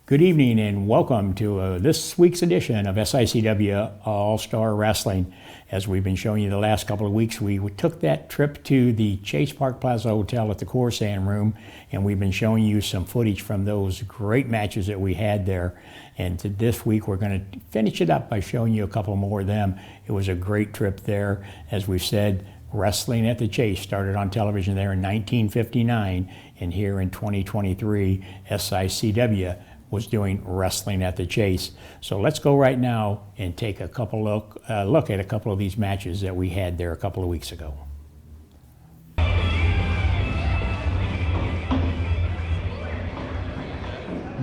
Good evening and welcome to this week's edition of SICW All-Star Wrestling. As we've been showing you the last couple of weeks, we took that trip to the Chase Park Plaza Hotel at the Corsan Room, and we've been showing you some footage from those great matches that we had there. And this week we're going to finish it up by showing you a couple more of them. It was a great trip there. As we've said, Wrestling at the Chase started on television there in 1959, and here in 2023, SICW was doing Wrestling at the Chase. So let's go right now and take a look at a couple of these matches that we had there a couple of weeks ago.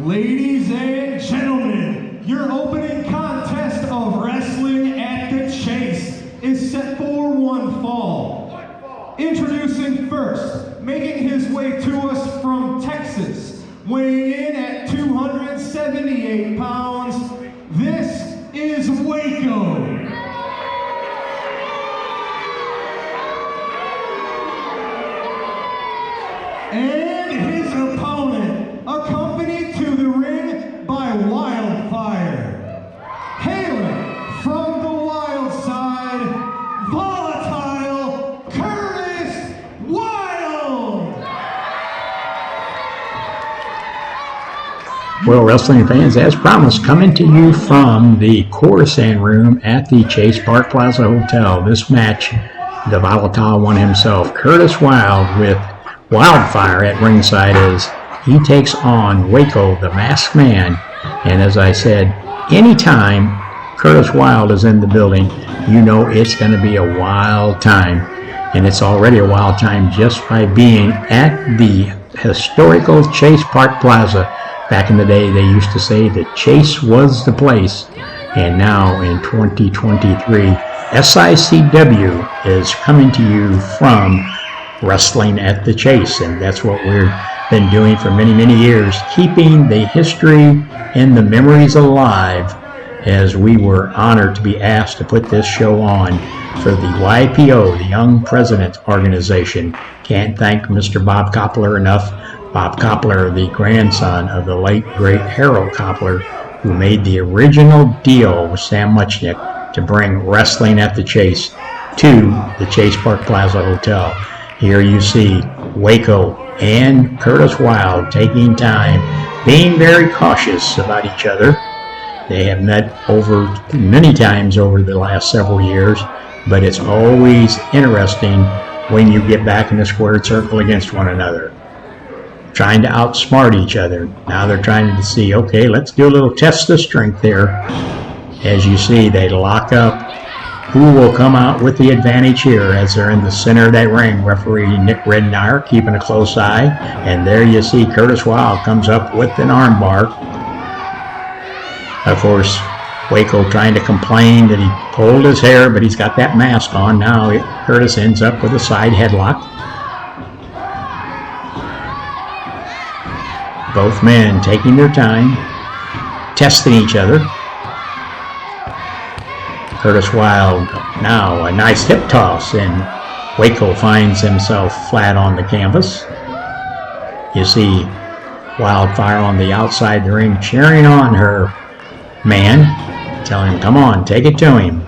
Ladies and gentlemen, your opening contest of Wrestling at the Chase is set for one fall. Introducing first, making his way to us from Texas, weighing in at 278 pounds, this is Waco. And his opponent, accompanied to the ring by Wildfire. Hailing from the wild side, volatile Curtis Wild. Well, wrestling fans, as promised, coming to you from the Corsan Room at the Chase Park Plaza Hotel. This match, the volatile one himself, Curtis Wild, with Wildfire at ringside as he takes on Waco, the Masked Man. And as I said, anytime Curtis Wild is in the building, you know it's going to be a wild time. And it's already a wild time just by being at the historical Chase Park Plaza. Back in the day, they used to say the Chase was the place. And now in 2023, SICW is coming to you from Wrestling at the Chase. And that's what we've been doing for many, many years, keeping the history and the memories alive, as we were honored to be asked to put this show on for the YPO, the Young Presidents Organization. Can't thank Mr. Bob Koppler enough. Bob Koppler, the grandson of the late, great Harold Koppler, who made the original deal with Sam Muchnick to bring Wrestling at the Chase to the Chase Park Plaza Hotel. Here you see Waco and Curtis Wild taking time, being very cautious about each other. They have met over many times over the last several years, but it's always interesting when you get back in the squared circle against one another, trying to outsmart each other. Now they're trying to see, okay, let's do a little test of strength there. As you see, they lock up. Who will come out with the advantage here as they're in the center of that ring? Referee Nick Rednire keeping a close eye. And there you see Curtis Wild comes up with an armbar. Of course, Waco trying to complain that he pulled his hair, but he's got that mask on. Now Curtis ends up with a side headlock. Both men taking their time, testing each other. Curtis Wild now a nice hip toss, and Waco finds himself flat on the canvas. You see Wildfire on the outside of the ring cheering on her man, telling him, come on, take it to him.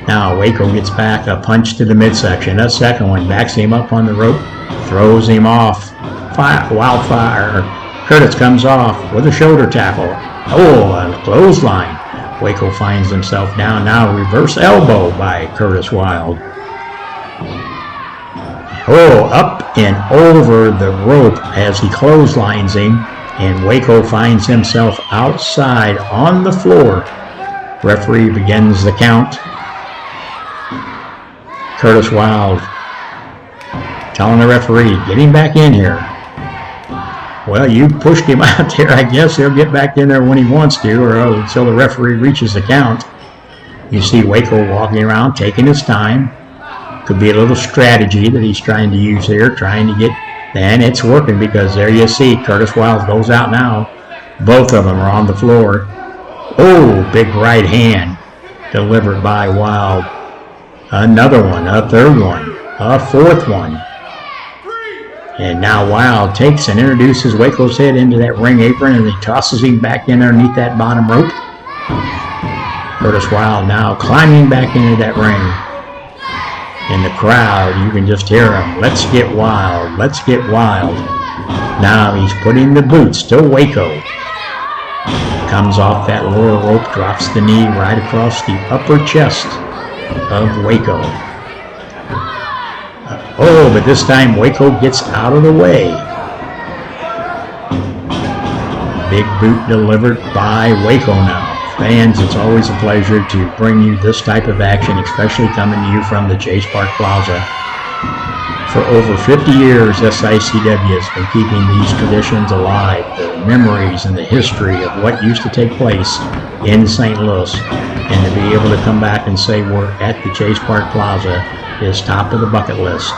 Now Waco gets back, a punch to the midsection. A second one backs him up on the rope, throws him off. Wildfire. Curtis comes off with a shoulder tackle. Oh, a clothesline. Waco finds himself down now. Reverse elbow by Curtis Wild. Oh, up and over the rope as he clotheslines him. And Waco finds himself outside on the floor. Referee begins the count. Curtis Wild telling the referee, get him back in here. Well, you pushed him out there. I guess he'll get back in there when he wants to, or until the referee reaches the count. You see Waco walking around, taking his time. Could be a little strategy that he's trying to use here, trying to get, and it's working because there you see Curtis Wild goes out now. Both of them are on the floor. Oh, big right hand delivered by Wild. Another one, a third one, a fourth one. And now Wild takes and introduces Waco's head into that ring apron, and he tosses him back in underneath that bottom rope. Curtis Wild now climbing back into that ring. In the crowd, you can just hear him. Let's get wild. Let's get wild. Now he's putting the boots to Waco. Comes off that lower rope, drops the knee right across the upper chest of Waco. Oh, but this time Waco gets out of the way. Big boot delivered by Waco now. Fans, it's always a pleasure to bring you this type of action, especially coming to you from the Chase Park Plaza. For over 50 years, SICW has been keeping these traditions alive, the memories and the history of what used to take place in St. Louis. And to be able to come back and say we're at the Chase Park Plaza is top of the bucket list.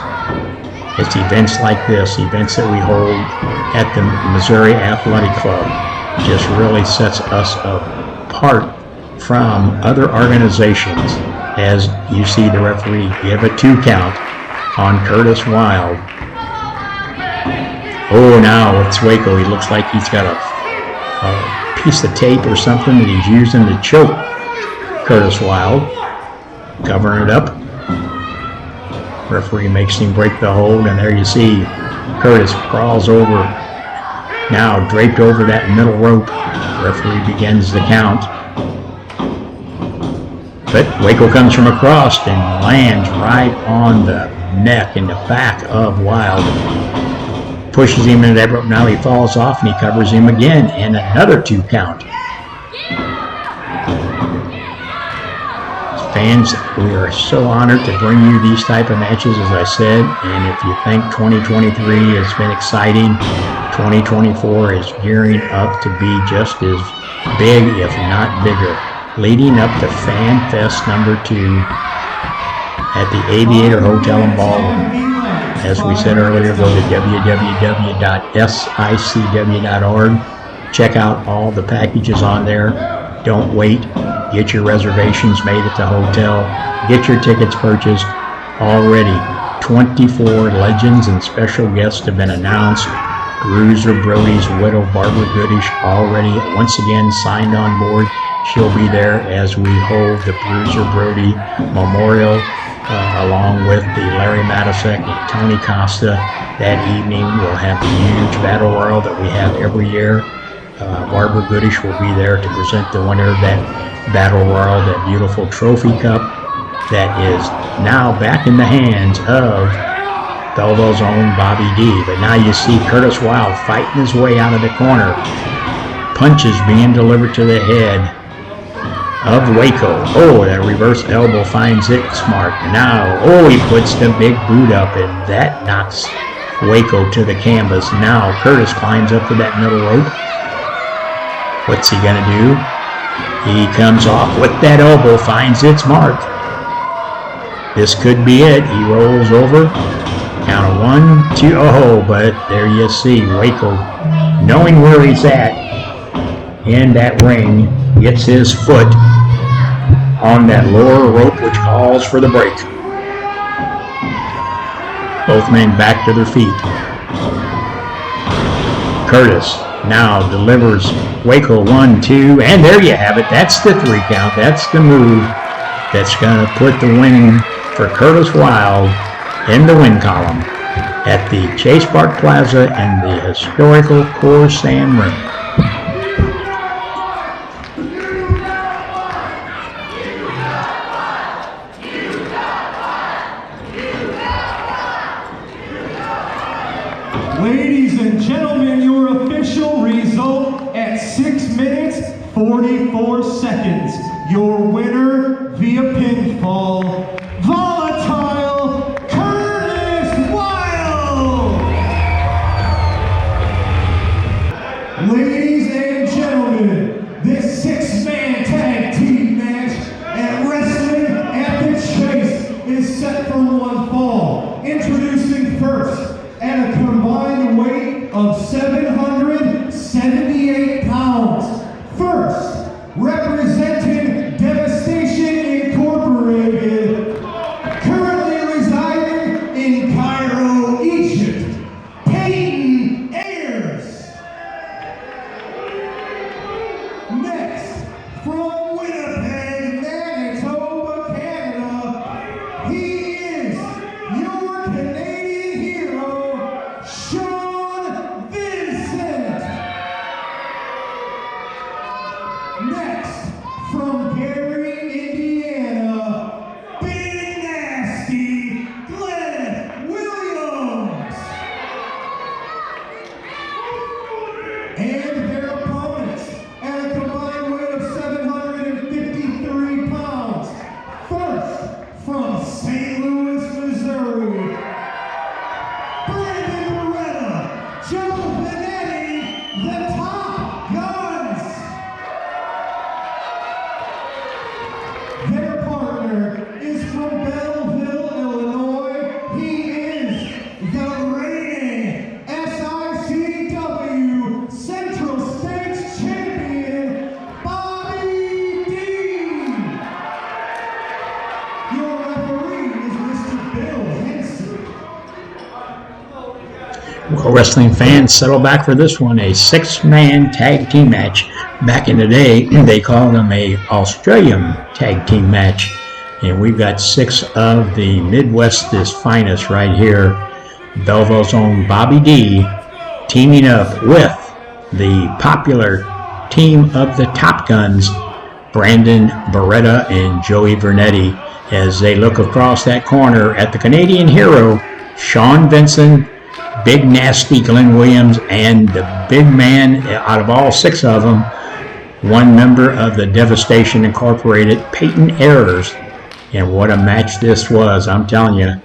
It's events like this, events that we hold at the Missouri Athletic Club, just really sets us apart from other organizations. As you see the referee give a 2 count on Curtis Wild. Oh, now it's Waco. He looks like he's got a piece of tape or something that he's using to choke Curtis Wild. Covering it up. Referee makes him break the hold, and there you see Curtis crawls over, now draped over that middle rope. Referee begins the count. But Waco comes from across and lands right on the neck and the back of Wild. Pushes him into that rope. Now he falls off and he covers him again, and another 2 count. Fans, we are so honored to bring you these type of matches, as I said, and if you think 2023 has been exciting, 2024 is gearing up to be just as big, if not bigger, leading up to Fan Fest #2 at the Aviator Hotel and Ballroom. As we said earlier, go to www.sicw.org. Check out all the packages on there. Don't wait. Get your reservations made at the hotel. Get your tickets purchased. Already, 24 legends and special guests have been announced. Bruiser Brody's widow, Barbara Goodish, already once again signed on board. She'll be there as we hold the Bruiser Brody Memorial, along with the Larry Matisek and Tony Costa. That evening, we'll have the huge battle royal that we have every year. Barbara Goodish will be there to present the winner of that battle royal, that beautiful trophy cup that is now back in the hands of Belleville's own Bobby D. But now you see Curtis Wild fighting his way out of the corner. Punches being delivered to the head of Waco. Oh, that reverse elbow finds it smart. Now, oh, he puts the big boot up, and that knocks Waco to the canvas. Now Curtis climbs up to that middle rope. What's he gonna do? He comes off with that elbow, finds its mark. This could be it. He rolls over. Count of 1, 2. Oh, but there you see Waco, knowing where he's at in that ring, gets his foot on that lower rope, which calls for the break. Both men back to their feet. Curtis now delivers Waco 1, 2, and there you have it. That's the 3 count. That's the move that's going to put the win for Curtis Wild in the win column at the Chase Park Plaza in the historical Corisan Ring. Ladies and gentlemen, your official result at 6 minutes, 44 seconds. Your winner via pinfall, Volatile Curtis Wild! Ladies and gentlemen, this 6-man tag team match at Wrestling at the Chase is set for one fall. Introducing first, at a combined weight of 778 pounds. First, representing Devastation Well, wrestling fans, settle back for this one, a six-man tag team match. Back in the day, they called them a Australian tag team match. And we've got six of the Midwest's finest right here. Belleville's own Bobby D teaming up with the popular team of the Top Guns, Brandon Beretta and Joey Vernetti, as they look across that corner at the Canadian hero, Sean Vincent, Big Nasty Glenn Williams, and the big man out of all six of them, one member of the Devastation Incorporated, Peyton Ayers. And what a match this was, I'm telling you.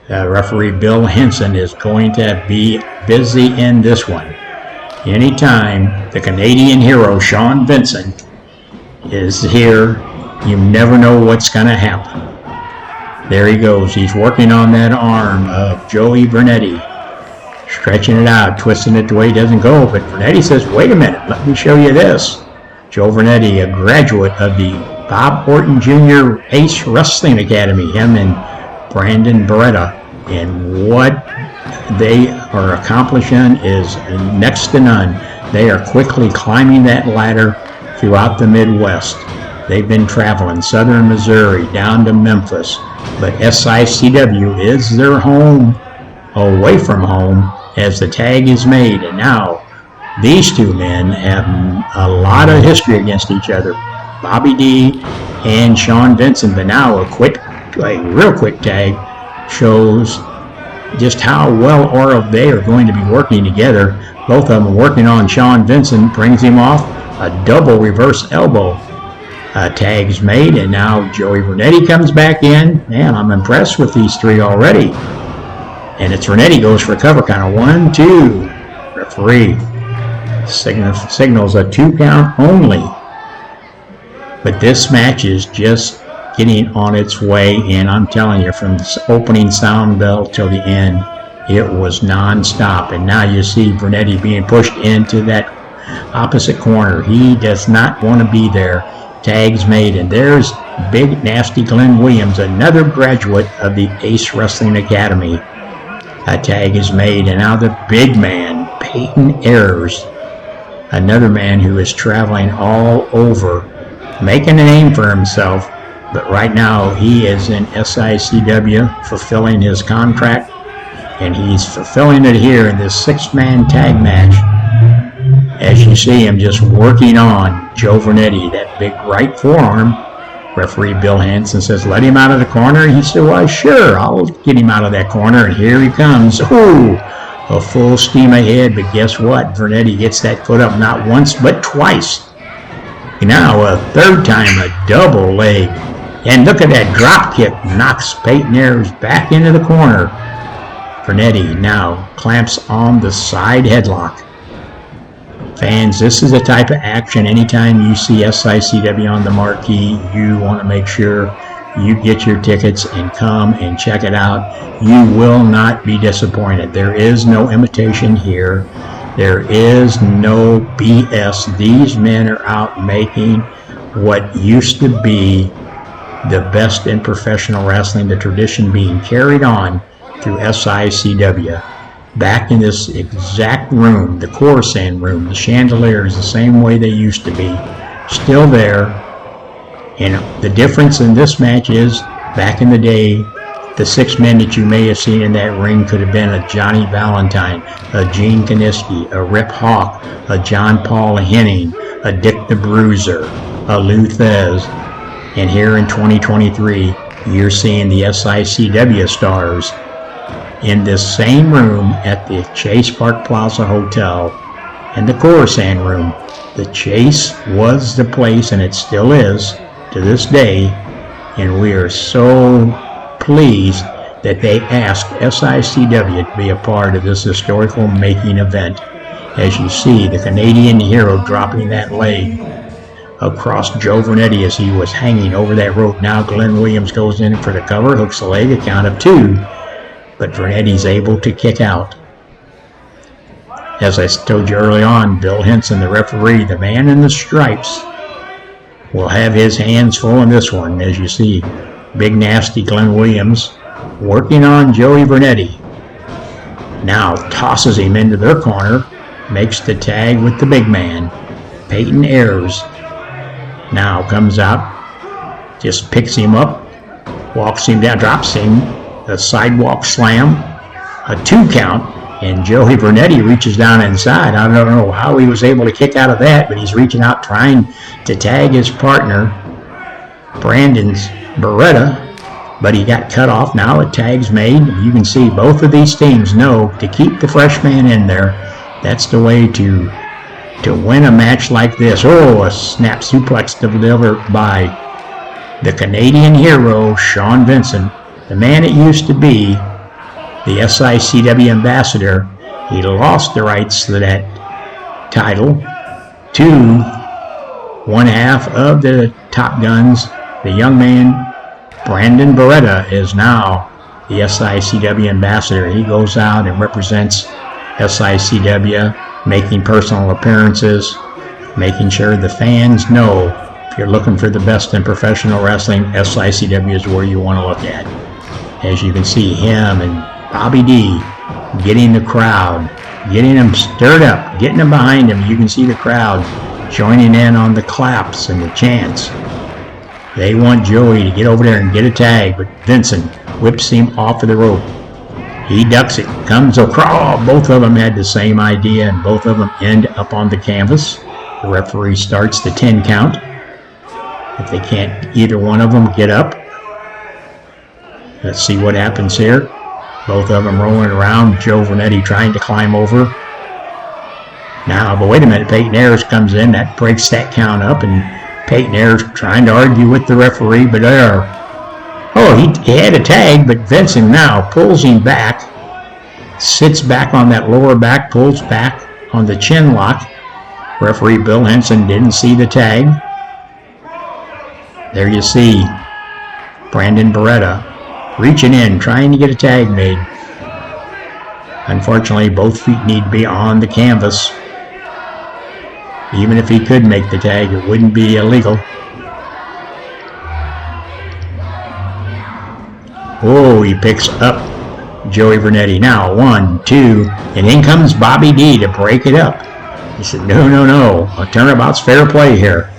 Referee Bill Henson is going to be busy in this one. Anytime the Canadian hero, Sean Vincent, is here, you never know what's going to happen. There he goes. He's working on that arm of Joey Vernetti. Stretching it out, twisting it the way it doesn't go. But Vernetti says, wait a minute, let me show you this. Joe Vernetti, a graduate of the Bob Orton Jr. Ace Wrestling Academy, him and Brandon Beretta. And what they are accomplishing is next to none. They are quickly climbing that ladder throughout the Midwest. They've been traveling southern Missouri down to Memphis. But SICW is their home, away from home, as the tag is made. And now these two men have a lot of history against each other, Bobby D and Sean Vincent. But now a real quick tag shows just how well they are going to be working together. Both of them working on Sean Vincent, brings him off. A double reverse elbow tag's made, and now Joey Vernetti comes back in. Man, I'm impressed with these three already. And it's Vernetti goes for a cover count of 1, 2. Referee signals a 2 count only. But this match is just getting on its way, and I'm telling you, from the opening sound bell till the end, it was non-stop. And now you see Vernetti being pushed into that opposite corner. He does not want to be there. Tags made, and there's Big Nasty Glenn Williams, another graduate of the Ace Wrestling Academy. A tag is made, and now the big man, Peyton Ayers, another man who is traveling all over, making a name for himself. But right now he is in SICW fulfilling his contract, and he's fulfilling it here in this six-man tag match. As you see him just working on Joe Vernetti, that big right forearm. Referee Bill Hansen says, let him out of the corner. And he said, well, sure, I'll get him out of that corner. And here he comes. Ooh, a full steam ahead. But guess what? Vernetti gets that foot up not once, but twice. Now a third time, a double leg. And look at that drop kick. Knocks Peyton Ayers back into the corner. Vernetti now clamps on the side headlock. Fans, this is the type of action, anytime you see SICW on the marquee, you want to make sure you get your tickets and come and check it out. You will not be disappointed. There is no imitation here. There is no BS. These men are out making what used to be the best in professional wrestling, the tradition being carried on through SICW. Back in this exact room, the Coruscant room, the chandeliers the same way they used to be, still there. And the difference in this match is, back in the day, the six men that you may have seen in that ring could have been a Johnny Valentine, a Gene Kaniski, a Rip Hawk, a John Paul Henning, a Dick the Bruiser, a Lou Thez. And here in 2023, you're seeing the SICW stars in this same room at the Chase Park Plaza Hotel and the Coruscant room. The Chase was the place, and it still is to this day, and we are so pleased that they asked SICW to be a part of this historical making event. As you see, the Canadian hero dropping that leg across Joe Vernetti as he was hanging over that rope. Now Glenn Williams goes in for the cover, hooks the leg, a count of 2. But Vernetti's able to kick out. As I told you early on, Bill Henson, the referee, the man in the stripes, will have his hands full in this one. As you see, Big Nasty Glenn Williams working on Joey Vernetti. now tosses him into their corner, makes the tag with the big man. Peyton Ayers now comes out, just picks him up, walks him down, drops him, a sidewalk slam, a 2 count, and Joey Vernetti reaches down inside. I don't know how he was able to kick out of that, but he's reaching out trying to tag his partner, Brandon's Beretta, but he got cut off. Now a tag's made. You can see both of these teams know to keep the freshman in there. That's the way to win a match like this. Oh, a snap suplex delivered by the Canadian hero, Sean Vincent, the man it used to be, the SICW ambassador. He lost the rights to that title to one half of the Top Guns. The young man, Brandon Beretta, is now the SICW ambassador. He goes out and represents SICW, making personal appearances, making sure the fans know if you're looking for the best in professional wrestling, SICW is where you want to look at. As you can see, him and Bobby D getting the crowd, getting them stirred up, getting them behind him. You can see the crowd joining in on the claps and the chants. They want Joey to get over there and get a tag, but Vincent whips him off of the rope. He ducks it, comes across. Both of them had the same idea, and both of them end up on the canvas. The referee starts the 10 count. If they can't, either one of them get up. Let's see what happens here. Both of them rolling around. Joe Vernetti trying to climb over. Now, but wait a minute. Peyton Ayers comes in. That breaks that count up, and Peyton Ayers trying to argue with the referee, but he had a tag, but Vincent now pulls him back, sits back on that lower back, pulls back on the chin lock. Referee Bill Henson didn't see the tag. There you see Brandon Beretta reaching in, trying to get a tag made. Unfortunately, both feet need to be on the canvas. Even if he could make the tag, it wouldn't be illegal. Oh, he picks up Joey Vernetti. Now, 1, 2, and in comes Bobby D to break it up. He said, no, a turnabout's fair play here.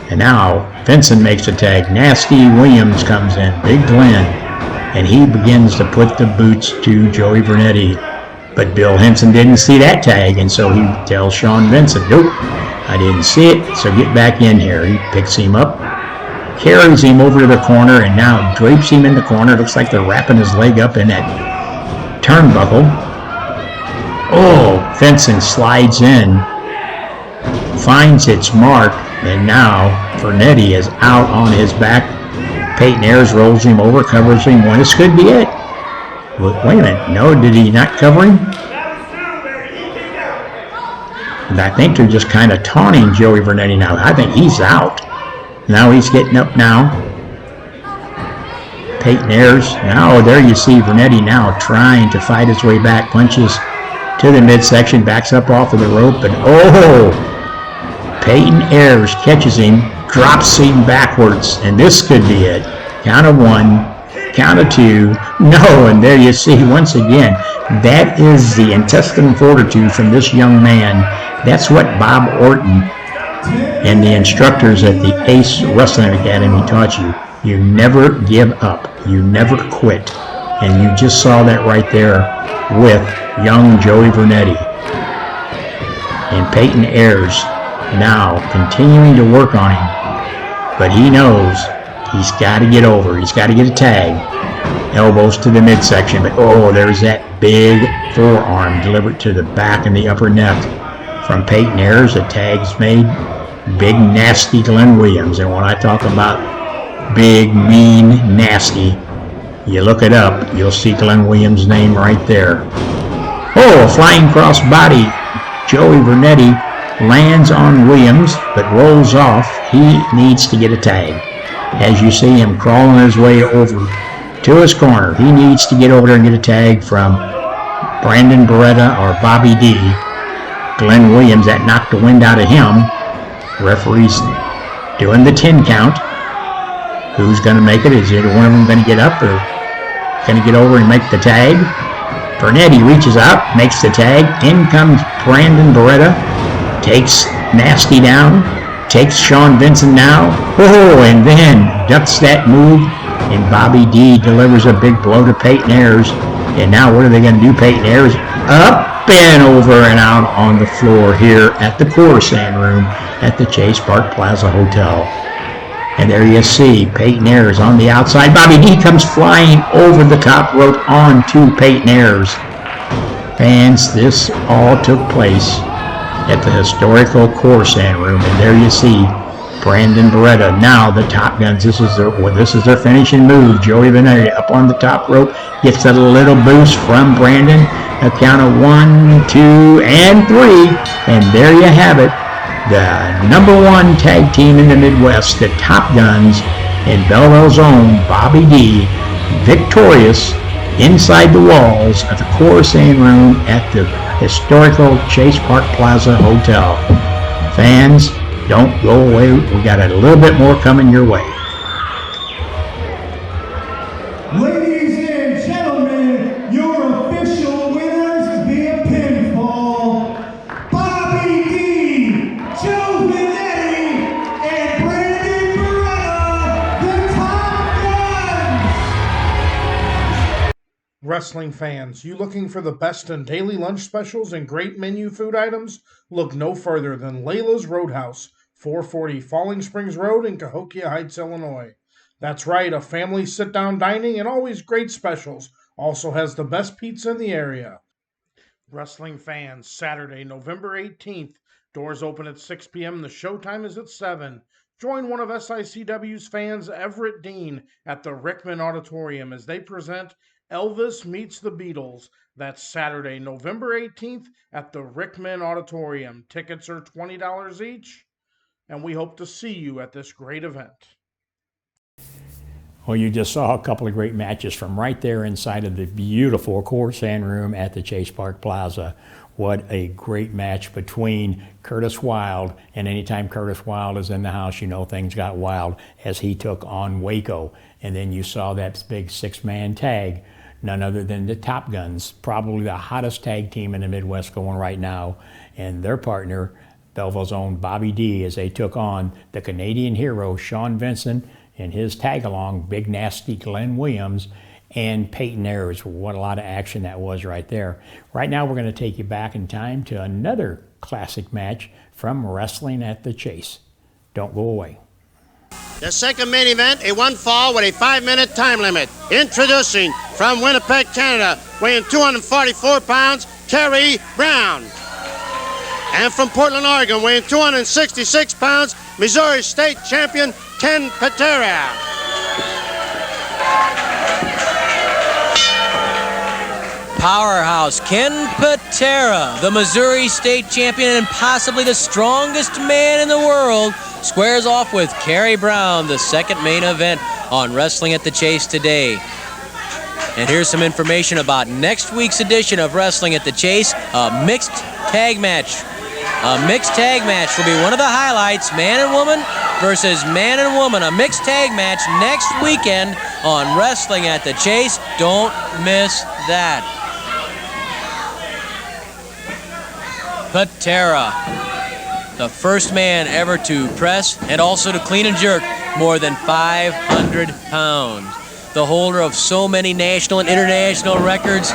And now, Vincent makes a tag. Nasty Williams comes in, Big Glenn, and he begins to put the boots to Joey Vernetti. But Bill Henson didn't see that tag, and so he tells Sean Vincent, nope, I didn't see it, so get back in here. He picks him up, carries him over to the corner, and now drapes him in the corner. Looks like they're wrapping his leg up in that turnbuckle. Oh, Vincent slides in, finds its mark, and now Vernetti is out on his back. Peyton Ayers rolls him over, covers him. Well, this could be it. Wait a minute. No, did he not cover him? And I think they're just kind of taunting Joey Vernetti now. I think he's out. Now he's getting up now. Peyton Ayers. Now there you see Vernetti now trying to fight his way back. Punches to the midsection. Backs up off of the rope. And Peyton Ayers catches him. Drops him backwards. And this could be it. Count of 1. Count of 2. No, and there you see once again, that is the intestinal fortitude from this young man. That's what Bob Orton and the instructors at the Ace Wrestling Academy taught you. You never give up. You never quit. And you just saw that right there with young Joey Vernetti. And Peyton Ayers now continuing to work on him. But he knows he's got to get over. He's got to get a tag. Elbows to the midsection. But there's that big forearm delivered to the back and the upper neck from Peyton Ayers. A tag's made. Big, nasty Glenn Williams. And when I talk about big, mean, nasty, you look it up, you'll see Glenn Williams' name right there. A flying cross body. Joey Vernetti lands on Williams, but rolls off. He needs to get a tag. As you see him crawling his way over to his corner, he needs to get over there and get a tag from Brandon Beretta or Bobby D. Glenn Williams, that knocked the wind out of him. Referee's doing the 10 count. Who's going to make it? Is either one of them going to get up or going to get over and make the tag? Bernetti reaches out, makes the tag. In comes Brandon Beretta, takes Nasty down, takes Sean Vincent now. Oh, and then ducks that move, and Bobby D delivers a big blow to Peyton Ayers. And now what are they going to do, Peyton Ayers? Up and over and out on the floor here at the Corsand Room at the Chase Park Plaza Hotel. And there you see Peyton Ayers on the outside. Bobby D comes flying over the top rope onto Peyton Ayers. Fans, this all took place at the historical Corsand Room. And there you see Brandon Beretta, now the Top Guns. This is their finishing move. Joey Benetti up on the top rope, gets a little boost from Brandon. A count of 1, 2, and 3. And there you have it. The #1 tag team in the Midwest, the Top Guns, and Belleville's own Bobby D, victorious inside the walls of the Corsand Room at the historical Chase Park Plaza Hotel. Fans, don't go away. We got a little bit more coming your way. Ladies and gentlemen, your official winners via pinfall, Bobby D, Joe Benetti, and Brandon Beretta, the Top Guns! Wrestling fans, you looking for the best in daily lunch specials and great menu food items? Look no further than Layla's Roadhouse, 440 Falling Springs Road in Cahokia Heights, Illinois. That's right, a family sit-down dining and always great specials. Also has the best pizza in the area. Wrestling fans, Saturday, November 18th. Doors open at 6 p.m. The showtime is at 7. Join one of SICW's fans, Everett Dean, at the Rickman Auditorium as they present Elvis Meets the Beatles. That's Saturday, November 18th at the Rickman Auditorium. Tickets are $20 each, and we hope to see you at this great event. Well, you just saw a couple of great matches from right there inside of the beautiful Corsand Room at the Chase Park Plaza. What a great match between Curtis Wilde, and anytime Curtis Wilde is in the house, you know things got wild as he took on Waco. And then you saw that big 6-man tag, none other than the Top Guns, probably the hottest tag team in the Midwest going right now, and their partner, Belleville's own Bobby D, as they took on the Canadian hero, Sean Vincent, and his tag-along, Big Nasty Glenn Williams, and Peyton Ayers. What a lot of action that was right there. Right now we're going to take you back in time to another classic match from Wrestling at the Chase. Don't go away. The second main event, a one fall with a 5-minute time limit. Introducing from Winnipeg, Canada, weighing 244 pounds, Carrie Brown. And from Portland, Oregon, weighing 266 pounds, Missouri State Champion Ken Patera. Powerhouse Ken Patera, the Missouri State Champion and possibly the strongest man in the world, squares off with Carrie Brown, the second main event on Wrestling at the Chase today. And here's some information about next week's edition of Wrestling at the Chase, a mixed tag match. A mixed tag match will be one of the highlights, man and woman versus man and woman. A mixed tag match next weekend on Wrestling at the Chase. Don't miss that. Patera, the first man ever to press and also to clean and jerk more than 500 pounds. The holder of so many national and international records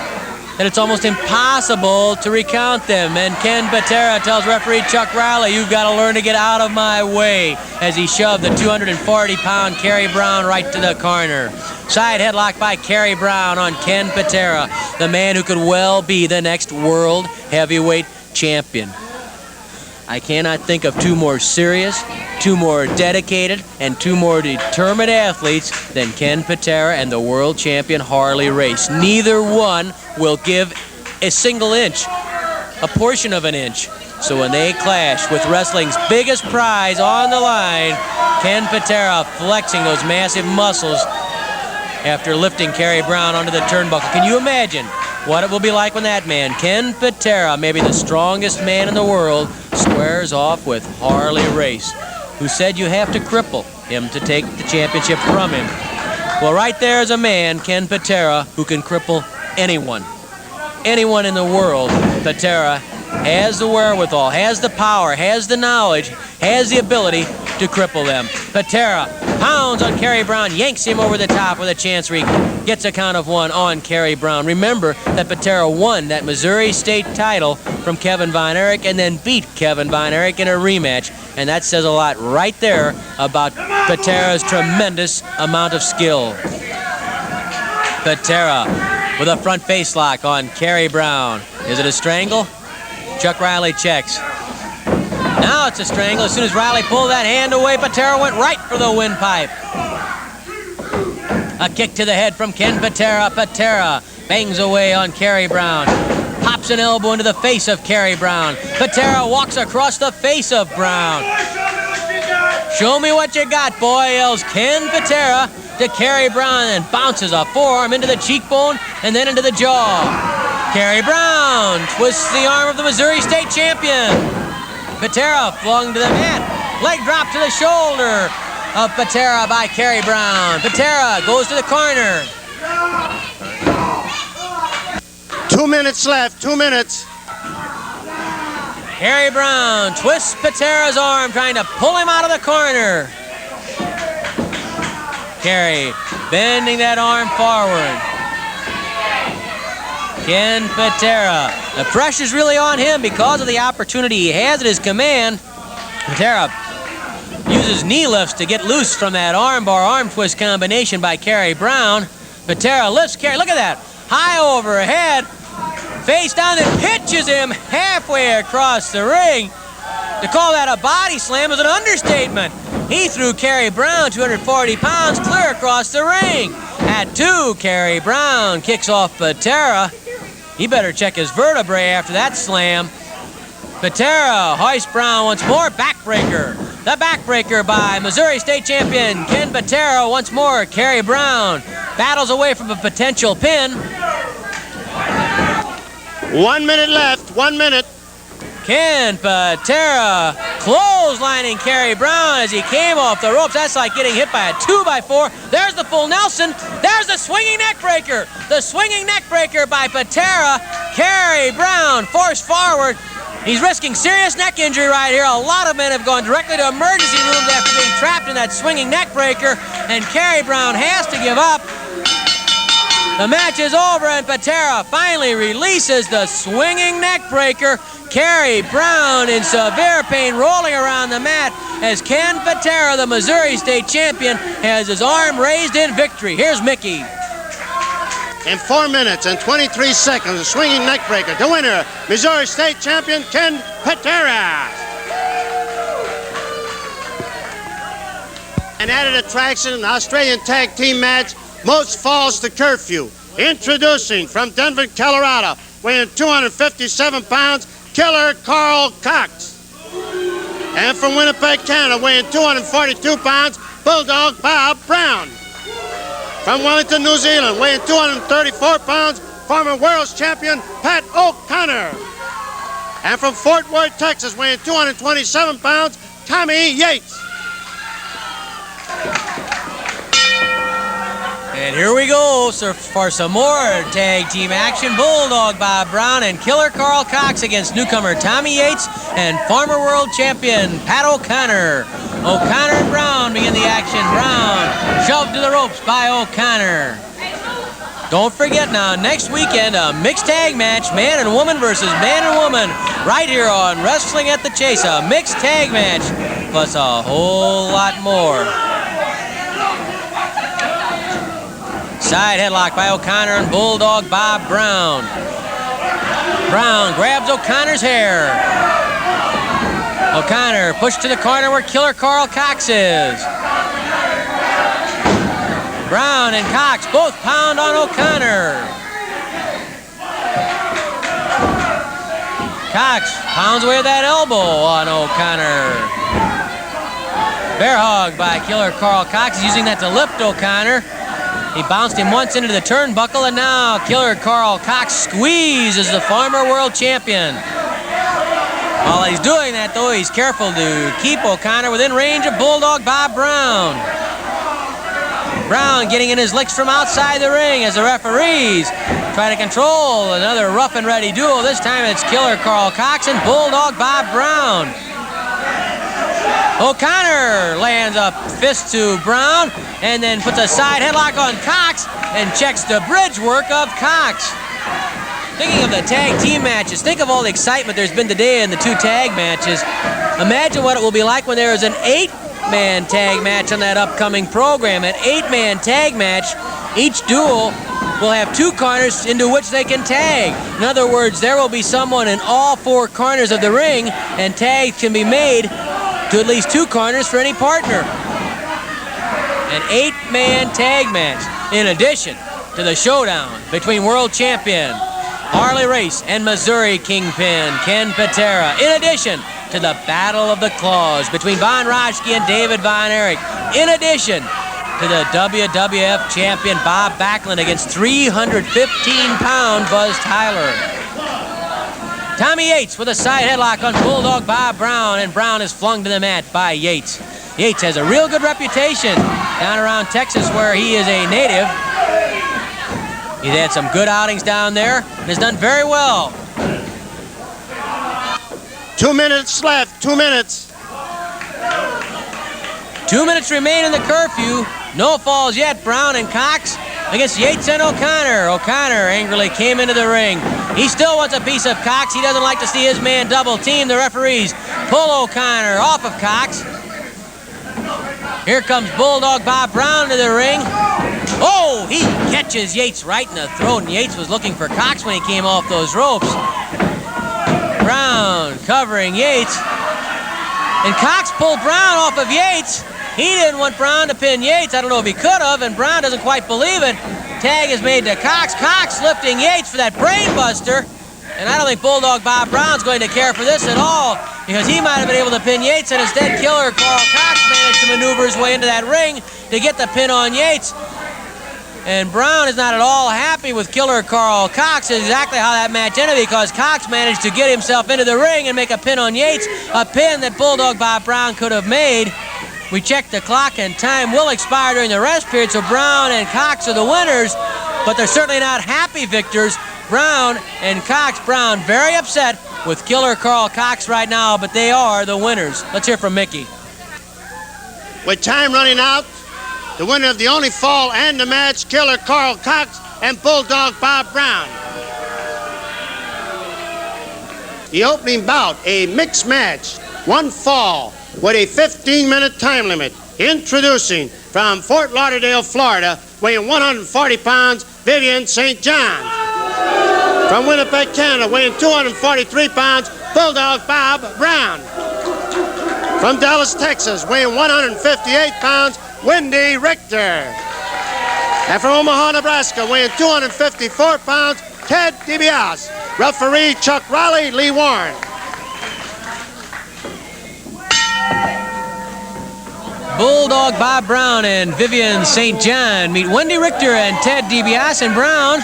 that it's almost impossible to recount them. And Ken Patera tells referee Chuck Riley, "You've got to learn to get out of my way," as he shoved the 240-pound Carrie Brown right to the corner. Side headlock by Carrie Brown on Ken Patera, the man who could well be the next world heavyweight champion. I cannot think of two more serious, two more dedicated, and two more determined athletes than Ken Patera and the world champion Harley Race. Neither one will give a single inch, a portion of an inch. So when they clash with wrestling's biggest prize on the line, Ken Patera flexing those massive muscles after lifting Carrie Brown onto the turnbuckle. Can you imagine what it will be like when that man, Ken Patera, maybe the strongest man in the world, squares off with Harley Race, who said you have to cripple him to take the championship from him. Well, right there is a man, Ken Patera, who can cripple anyone. anyone in the world, Patera has the wherewithal, has the power, has the knowledge, has the ability to cripple them. Patera pounds on Carrie Brown, yanks him over the top with a chance where he gets a count of 1 on Carrie Brown. Remember that Patera won that Missouri State title from Kevin Von Erich and then beat Kevin Von Erich in a rematch. And that says a lot right there about Patera's tremendous amount of skill. Patera with a front face lock on Carrie Brown. Is it a strangle? Chuck Riley checks. Now it's a strangle. As soon as Riley pulled that hand away, Patera went right for the windpipe. A kick to the head from Ken Patera. Patera bangs away on Carrie Brown. Pops an elbow into the face of Carrie Brown. Patera walks across the face of Brown. Show me what you got, boy, yells Ken Patera to Carrie Brown and bounces a forearm into the cheekbone and then into the jaw. Carrie Brown twists the arm of the Missouri State champion. Patera flung to the mat. Leg drop to the shoulder of Patera by Carrie Brown. Patera goes to the corner. 2 minutes left, 2 minutes. Carrie Brown twists Patera's arm, trying to pull him out of the corner. Carrie bending that arm forward. Ken Patera. The pressure's really on him because of the opportunity he has at his command. Patera uses knee lifts to get loose from that armbar arm twist combination by Carrie Brown. Patera lifts Carrie. Look at that. High overhead. Face down and pitches him halfway across the ring. To call that a body slam is an understatement. He threw Carrie Brown 240 pounds clear across the ring. At 2, Carrie Brown kicks off Patera. He better check his vertebrae after that slam. Patera hoists Brown once more. Backbreaker. The backbreaker by Missouri State champion Ken Patera. Once more, Carrie Brown battles away from a potential pin. 1 minute left, 1 minute. Ken Patera clotheslining Carrie Brown as he came off the ropes. That's like getting hit by a 2x4. There's the full Nelson. There's the swinging neck breaker. The swinging neck breaker by Patera. Carrie Brown forced forward. He's risking serious neck injury right here. A lot of men have gone directly to emergency rooms after being trapped in that swinging neck breaker, and Carrie Brown has to give up. The match is over, and Patera finally releases the swinging neck breaker. Carrie Brown in severe pain, rolling around the mat as Ken Patera, the Missouri State champion, has his arm raised in victory. Here's Mickey. In 4 minutes and 23 seconds, a swinging neck breaker. The winner, Missouri State champion Ken Patera. An added attraction, an Australian tag team match, most falls to curfew. Introducing from Denver, Colorado, weighing 257 pounds, Killer Carl Cox. And from Winnipeg, Canada, weighing 242 pounds, Bulldog Bob Brown. From Wellington, New Zealand, weighing 234 pounds, former world's champion Pat O'Connor. And from Fort Worth, Texas, weighing 227 pounds, Tommy Yates. And here we go for some more tag team action. Bulldog Bob Brown and Killer Carl Cox against newcomer Tommy Yates and former world champion Pat O'Connor. O'Connor and Brown begin the action. Brown shoved to the ropes by O'Connor. Don't forget now, next weekend, a mixed tag match, man and woman versus man and woman, right here on Wrestling at the Chase. A mixed tag match, plus a whole lot more. Side headlock by O'Connor and Bulldog Bob Brown. Brown grabs O'Connor's hair. O'Connor pushed to the corner where Killer Carl Cox is. Brown and Cox both pound on O'Connor. Cox pounds away that elbow on O'Connor. Bear hug by Killer Carl Cox. He's using that to lift O'Connor. He bounced him once into the turnbuckle, and now Killer Carl Cox squeezes the former world champion. While he's doing that, though, he's careful to keep O'Connor within range of Bulldog Bob Brown. Brown getting in his licks from outside the ring as the referees try to control another rough and ready duel. This time it's Killer Carl Cox and Bulldog Bob Brown. O'Connor lands a fist to Brown and then puts a side headlock on Cox and checks the bridge work of Cox. Thinking of the tag team matches, think of all the excitement there's been today in the two tag matches. Imagine what it will be like when there is an 8-man tag match on that upcoming program. An 8-man tag match, each duel will have 2 corners into which they can tag. In other words, there will be someone in all 4 corners of the ring, and tags can be made to at least 2 corners for any partner. An 8-man tag match, in addition to the showdown between world champion Harley Race and Missouri Kingpin Ken Patera, in addition to the Battle of the Claws between Von Raschke and David Von Erich, in addition to the WWF champion Bob Backlund against 315-pound Buzz Tyler. Tommy Yates with a side headlock on Bulldog Bob Brown, and Brown is flung to the mat by Yates. Yates has a real good reputation down around Texas where he is a native. He's had some good outings down there and has done very well. 2 minutes left, 2 minutes. 2 minutes remain in the curfew. No falls yet. Brown and Cox against Yates and O'Connor. O'Connor angrily came into the ring. He still wants a piece of Cox. He doesn't like to see his man double team. The referees pull O'Connor off of Cox. Here comes Bulldog Bob Brown to the ring. Oh, he catches Yates right in the throat, and Yates was looking for Cox when he came off those ropes. Brown covering Yates. And Cox pulled Brown off of Yates. He didn't want Brown to pin Yates. I don't know if he could have, and Brown doesn't quite believe it. Tag is made to Cox. Cox lifting Yates for that brain buster. And I don't think Bulldog Bob Brown's going to care for this at all, because he might have been able to pin Yates, and instead Killer Carl Cox managed to maneuver his way into that ring to get the pin on Yates. And Brown is not at all happy with Killer Carl Cox. Is exactly how that match ended, because Cox managed to get himself into the ring and make a pin on Yates, a pin that Bulldog Bob Brown could have made. We checked the clock, and time will expire during the rest period, so Brown and Cox are the winners, but they're certainly not happy victors. Brown and Cox. Brown very upset with Killer Carl Cox right now, but they are the winners. Let's hear from Mickey. With time running out, the winner of the only fall and the match, Killer Carl Cox and Bulldog Bob Brown. The opening bout, a mixed match, 1 fall with a 15-minute time limit. Introducing from Fort Lauderdale, Florida, weighing 140 pounds, Vivian St. John. From Winnipeg, Canada, weighing 243 pounds, Bulldog Bob Brown. From Dallas, Texas, weighing 158 pounds, Wendy Richter. And from Omaha, Nebraska, weighing 254 pounds, Ted DiBiase. Referee Chuck Riley, Lee Warren. Bulldog Bob Brown and Vivian St. John meet Wendy Richter and Ted DiBiase, and Brown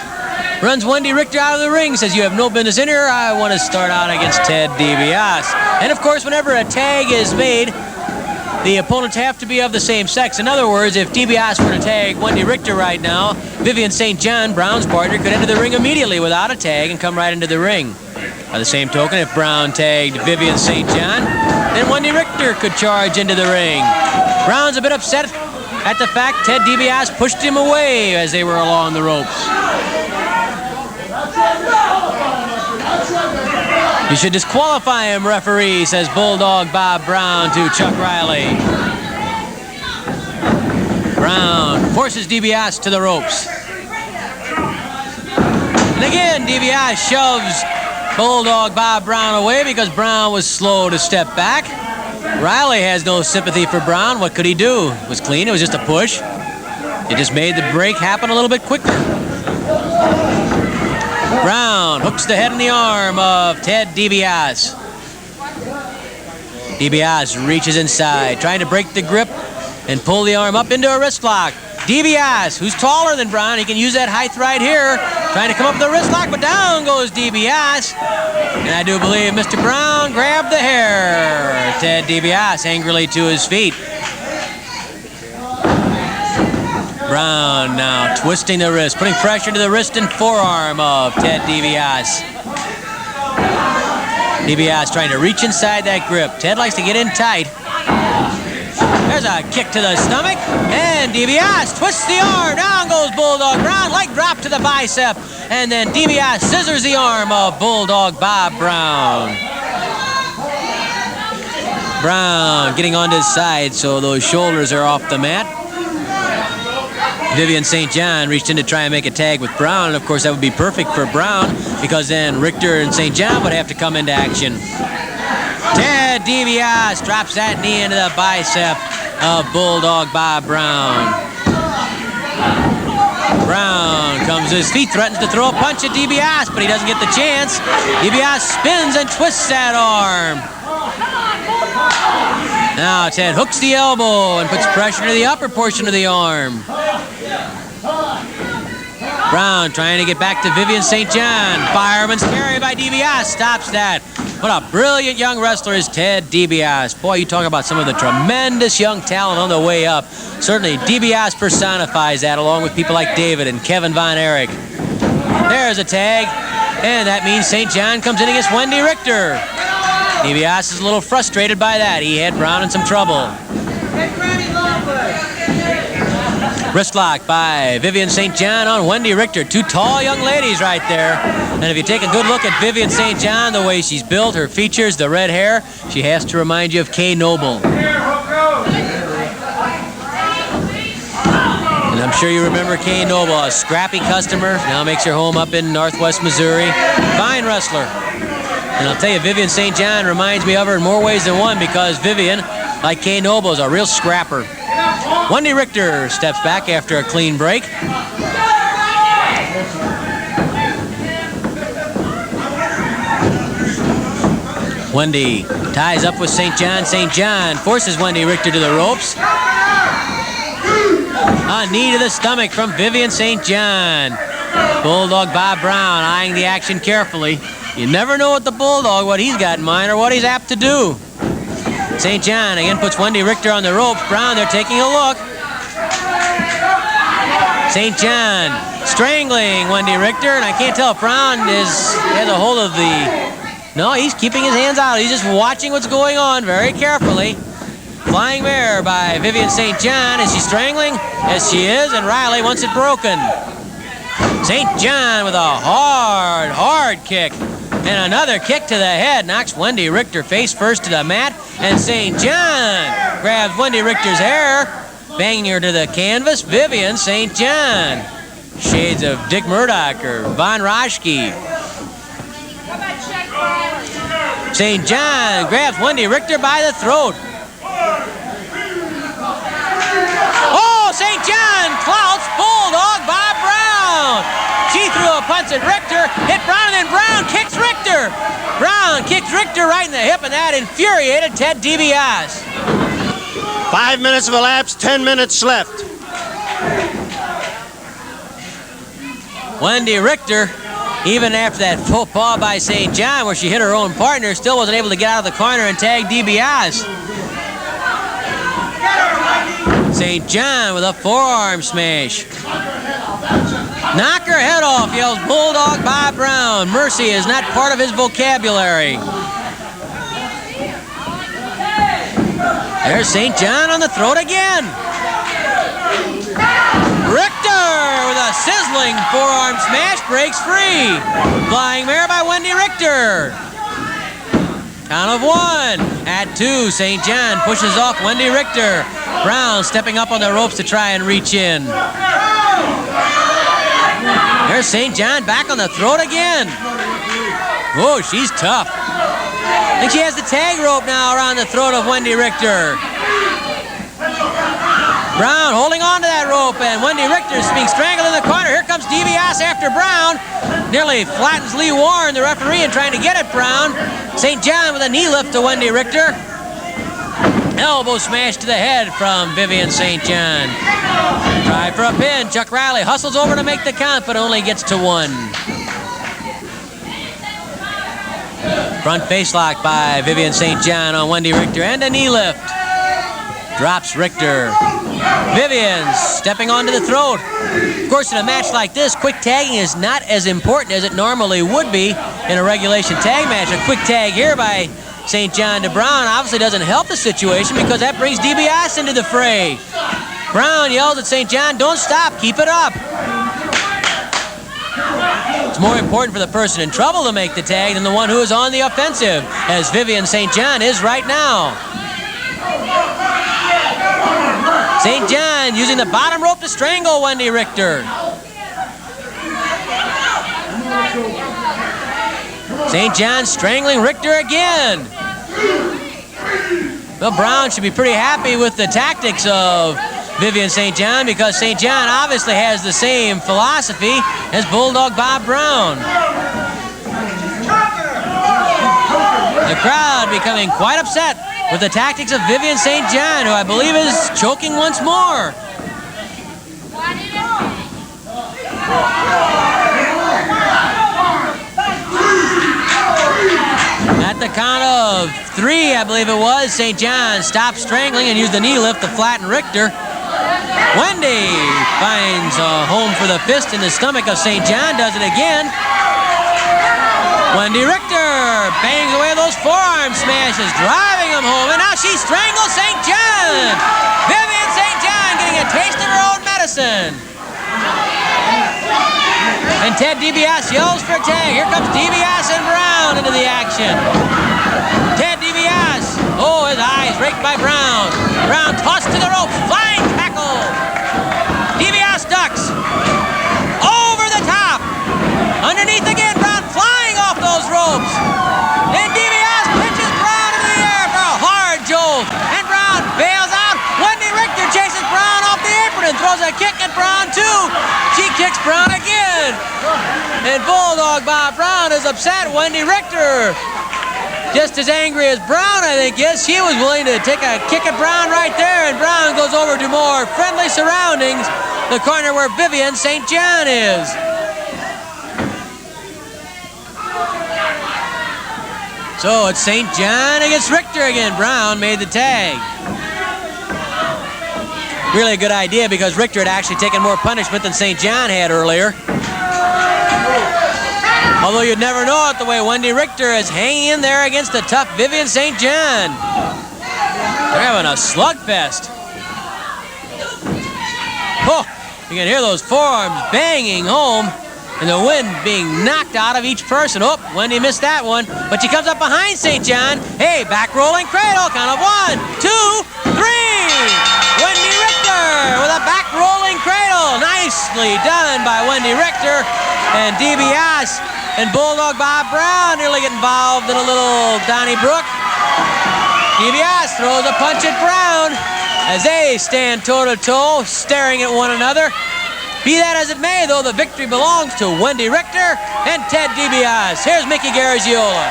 runs Wendy Richter out of the ring, says, "You have no business in here. I want to start out against Ted DiBiase." And of course, whenever a tag is made, the opponents have to be of the same sex. In other words, if DiBiase were to tag Wendy Richter right now, Vivian St. John, Brown's partner, could enter the ring immediately without a tag and come right into the ring. By the same token, if Brown tagged Vivian St. John, then Wendy Richter could charge into the ring. Brown's a bit upset at the fact Ted DiBiase pushed him away as they were along the ropes. "You should disqualify him, referee," says Bulldog Bob Brown to Chuck Riley. Brown forces DiBiase to the ropes. And again, DiBiase shoves Bulldog Bob Brown away because Brown was slow to step back. Riley has no sympathy for Brown. What could he do? It was clean. It was just a push. It just made the break happen a little bit quicker. Brown hooks the head and the arm of Ted DiBiase. DiBiase reaches inside, trying to break the grip and pull the arm up into a wrist lock. DiBiase, who's taller than Brown, he can use that height right here, trying to come up with a wrist lock, but down goes DiBiase. And I do believe Mr. Brown grabbed the hair. Ted DiBiase angrily to his feet. Brown now twisting the wrist, putting pressure to the wrist and forearm of Ted DiBiase. DiBiase trying to reach inside that grip. Ted likes to get in tight. There's a kick to the stomach, and DiBiase twists the arm. Down goes Bulldog Brown, leg drop to the bicep, and then DiBiase scissors the arm of Bulldog Bob Brown. Brown getting onto his side so those shoulders are off the mat. Vivian St. John reached in to try and make a tag with Brown, and of course that would be perfect for Brown because then Richter and St. John would have to come into action. Ted DiBiase drops that knee into the bicep of Bulldog Bob Brown. Brown comes to his feet, threatens to throw a punch at DiBiase, but he doesn't get the chance. DiBiase spins and twists that arm. Now Ted hooks the elbow and puts pressure to the upper portion of the arm. Brown trying to get back to Vivian St. John. Fireman's carry by DiBiase stops that. What a brilliant young wrestler is Ted DiBiase. Boy, you talk about some of the tremendous young talent on the way up. Certainly DiBiase personifies that along with people like David and Kevin Von Erich. There's a tag, and that means St. John comes in against Wendy Richter. DiBiase is a little frustrated by that. He had Brown in some trouble. Wrist lock by Vivian St. John on Wendy Richter. Two tall young ladies right there. And if you take a good look at Vivian St. John, the way she's built, her features, the red hair, she has to remind you of Kay Noble. And I'm sure you remember Kay Noble, a scrappy customer, now makes her home up in Northwest Missouri. Fine wrestler. And I'll tell you, Vivian St. John reminds me of her in more ways than one because Vivian, like Kay Noble, is a real scrapper. Wendy Richter steps back after a clean break. Wendy ties up with St. John. St. John forces Wendy Richter to the ropes. A knee to the stomach from Vivian St. John. Bulldog Bob Brown eyeing the action carefully. You never know what the Bulldog, what he's got in mind or what he's apt to do. St. John again puts Wendy Richter on the ropes. Brown, they're taking a look. St. John strangling Wendy Richter, and I can't tell if Brown has a hold of the... No, he's keeping his hands out. He's just watching what's going on very carefully. Flying mare by Vivian St. John. Is she strangling? Yes, she is, and Riley wants it broken. St. John with a hard kick. And another kick to the head knocks Wendy Richter face first to the mat. And St. John grabs Wendy Richter's hair, banging her to the canvas. Vivian St. John. Shades of Dick Murdoch or Von Roschke. St. John grabs Wendy Richter by the throat. Oh, St. John clouts Bulldog Bob Brown. She threw a punch at Richter, hit Brown, and then Brown kicks Richter. Brown kicks Richter right in the hip, and that infuriated Ted DiBiase. 5 minutes have elapsed, 10 minutes left. Wendy Richter, even after that faux pas by St. John where she hit her own partner, still wasn't able to get out of the corner and tag DiBiase. St. John with a forearm smash. Knock her head off, yells Bulldog Bob Brown. Mercy is not part of his vocabulary. There's St. John on the throat again. Richter with a sizzling forearm smash breaks free. Flying mare by Wendy Richter. Count of 1. At 2, St. John pushes off Wendy Richter. Brown stepping up on the ropes to try and reach in. There's St. John back on the throat again. Oh, she's tough. I think she has the tag rope now around the throat of Wendy Richter. Brown holding on to that rope, and Wendy Richter's being strangled in the corner. Here comes DiBiase after Brown. Nearly flattens Lee Warren, the referee, and trying to get at Brown. St. John with a knee lift to Wendy Richter. Elbow smash to the head from Vivian St. John. Try for a pin. Chuck Riley hustles over to make the count, but only gets to 1. Front face lock by Vivian St. John on Wendy Richter, and a knee lift. drops Richter. Vivian stepping onto the throat. Of course, in a match like this, quick tagging is not as important as it normally would be in a regulation tag match. A quick tag here by St. John to Brown obviously doesn't help the situation because that brings DiBiase into the fray. Brown yells at St. John, don't stop, keep it up. It's more important for the person in trouble to make the tag than the one who is on the offensive, as Vivian St. John is right now. St. John using the bottom rope to strangle Wendy Richter. St. John strangling Richter again. Well, Brown should be pretty happy with the tactics of Vivian St. John because St. John obviously has the same philosophy as Bulldog Bob Brown. The crowd becoming quite upset with the tactics of Vivian St. John, who I believe is choking once more. At the count of 3, I believe it was, St. John stopped strangling and used the knee lift to flatten Richter. Wendy finds a home for the fist in the stomach of St. John, does it again. Wendy Richter bangs away those forearm smashes, driving him home, and now she strangles St. John. Vivian St. John getting a taste of her own medicine. And Ted DiBiase yells for a tag. Here comes DiBiase and Brown into the action. Ted DiBiase, oh, his eyes raked by Brown. Brown tossed to the ropes, flying tackle. DiBiase ducks. Over the top. Underneath again, Brown flying off those ropes. Then DiBiase pitches Brown into the air for a hard jolt. And Brown bails out. Wendy Richter chases Brown off the apron and throws a kick at Brown too. She kicks Brown again. And Bulldog Bob Brown is upset. Wendy Richter, just as angry as Brown, I think, is. She was willing to take a kick at Brown right there, and Brown goes over to more friendly surroundings, the corner where Vivian St. John is. So it's St. John against Richter again. Brown made the tag. Really a good idea because Richter had actually taken more punishment than St. John had earlier. Although you'd never know it the way Wendy Richter is hanging in there against the tough Vivian St. John. They're having a slugfest. Oh, you can hear those forearms banging home and the wind being knocked out of each person. Oh, Wendy missed that one, but she comes up behind St. John. Hey, back rolling cradle, count of 1, 2, 3. Wendy Richter with a back rolling cradle. Nicely done by Wendy Richter. And DiBiase and Bulldog Bob Brown nearly get involved in a little Donnybrook. DiBiase throws a punch at Brown as they stand toe-to-toe, staring at one another. Be that as it may, though, the victory belongs to Wendy Richter and Ted DiBiase. Here's Mickey Garagiola.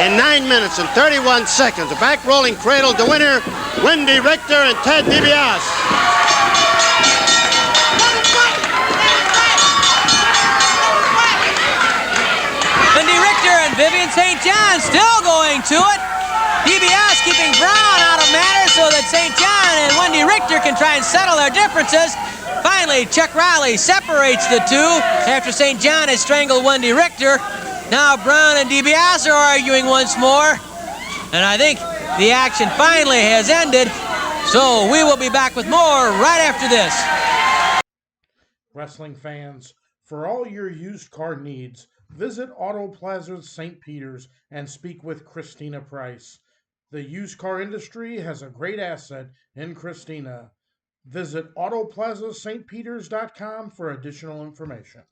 In 9 minutes and 31 seconds, a back rolling cradle, the winner, Wendy Richter and Ted DiBiase. Wendy Richter and Vivian St. John still going to it. DiBiase keeping Brown out of matters so that St. John and Wendy Richter can try and settle their differences. Finally, Chuck Riley separates the two after St. John has strangled Wendy Richter. Now Brown and DiBiase are arguing once more. And I think the action finally has ended. So we will be back with more right after this. Wrestling fans, for all your used car needs, visit Auto Plaza St. Peter's and speak with Christina Price. The used car industry has a great asset in Christina. Visit autoplazastpeters.com for additional information.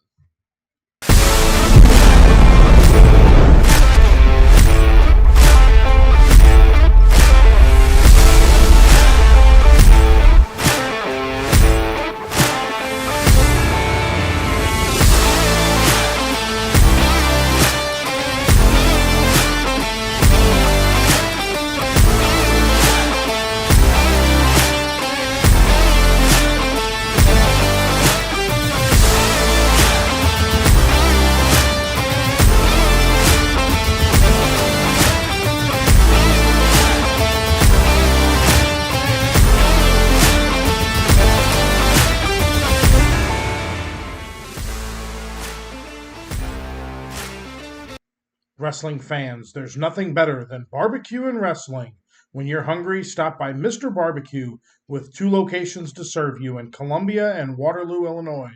Wrestling fans, there's nothing better than barbecue and wrestling. When you're hungry, stop by Mr. Barbecue with 2 locations to serve you in Columbia and Waterloo, Illinois.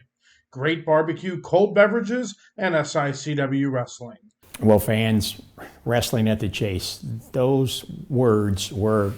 Great barbecue, cold beverages, and SICW wrestling. Well, fans, Wrestling at the Chase, those words were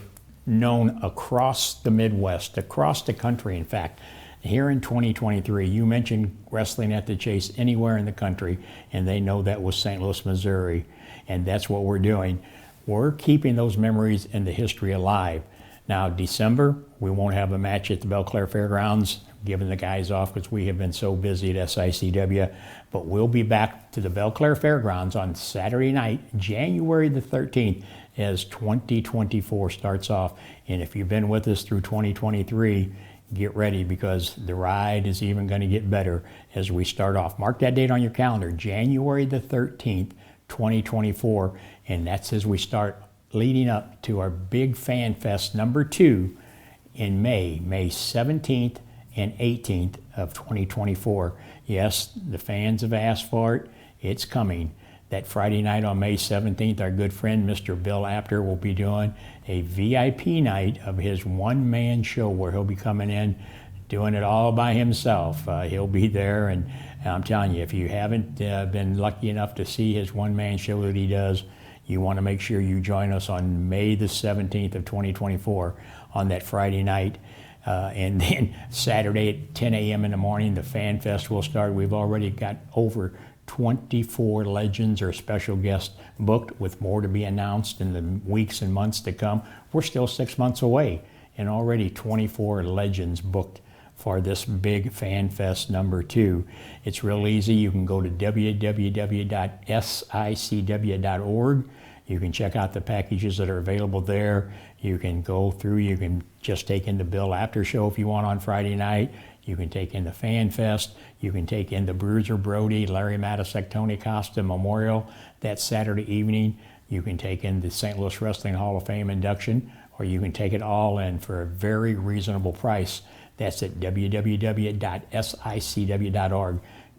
known across the Midwest, across the country, in fact. Here in 2023, you mentioned Wrestling at the Chase anywhere in the country, and they know that was St. Louis, Missouri, and that's what we're doing. We're keeping those memories and the history alive. Now, December, we won't have a match at the Belle Claire Fairgrounds, giving the guys off because we have been so busy at SICW, but we'll be back to the Belle Claire Fairgrounds on Saturday night, January the 13th, as 2024 starts off. And if you've been with us through 2023, get ready because the ride is even going to get better as we start off. Mark that date on your calendar, January the 13th, 2024, and that's as we start leading up to our big Fan Fest number 2 in May 17th and 18th of 2024. Yes, the fans have asked for it. It's coming. That Friday night on May 17th, our good friend Mr. Bill Apter will be doing a VIP night of his one-man show where he'll be coming in doing it all by himself. He'll be there, and I'm telling you, if you haven't been lucky enough to see his one-man show that he does, you want to make sure you join us on May the 17th of 2024 on that Friday night. And then Saturday at 10 a.m. in the morning, the Fan Fest will start. We've already got over 24 legends or special guests booked, with more to be announced in the weeks and months to come. We're still 6 months away, and already 24 legends booked for this big Fan Fest number 2. It's real easy. You can go to www.sicw.org. You can check out the packages that are available there. You can go through, you can just take in the Bill Apter show if you want on Friday night. You can take in the Fan Fest. You can take in the Bruiser Brody, Larry Matisek, Tony Costa Memorial that Saturday evening. You can take in the St. Louis Wrestling Hall of Fame induction, or you can take it all in for a very reasonable price. That's at www.sicw.org.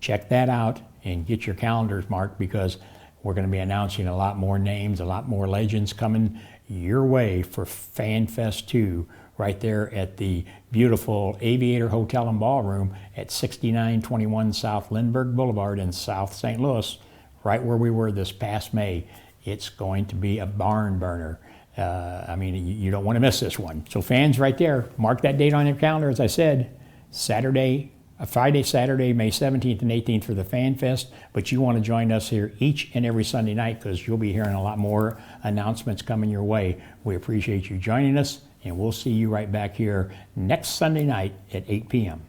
Check that out and get your calendars marked, because we're going to be announcing a lot more names, a lot more legends coming your way for Fan Fest 2 right there at the beautiful Aviator Hotel and Ballroom at 6921 South Lindbergh Boulevard in South St. Louis, right where we were this past May. It's going to be a barn burner. I mean, you don't want to miss this one. So fans, right there, mark that date on your calendar. As I said, Friday, Saturday, May 17th and 18th for the Fan Fest, but you want to join us here each and every Sunday night, because you'll be hearing a lot more announcements coming your way. We appreciate you joining us, and we'll see you right back here next Sunday night at 8 p.m.